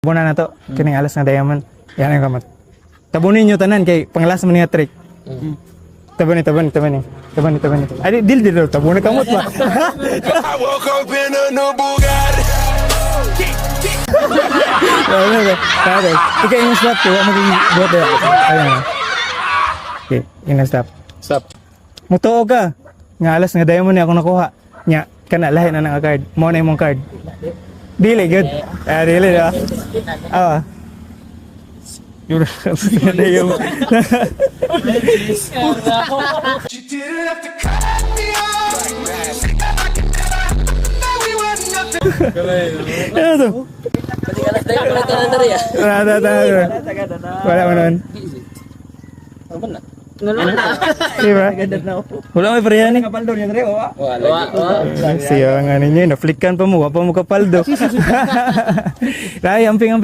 Tabunan na to, kining alas na diamond. Yan ang kamot. Tabunin nyo tanan kay panglas man nga trick. Tabani. Ay, dil. Tabunan kamot ba? I woke up in a new Bugatti. Kaya, ikaw yung stop ko, magiging bote. Ayan. Okay, yung stop. Stop. Mutuo ka. Nga alas nga diamond niya ako nakuha. Nya, kana lahi na nga card. Mo na imong card. Dili, good. Dili, diba? Yun. You didn't have to cut me off. Now we were nothing. Ano to? Wala mo nun. Diba? Wala may parehan eh. Siya nga ninyo, na-flickan pa mo, wapa mo kapaldo. Kaya, amping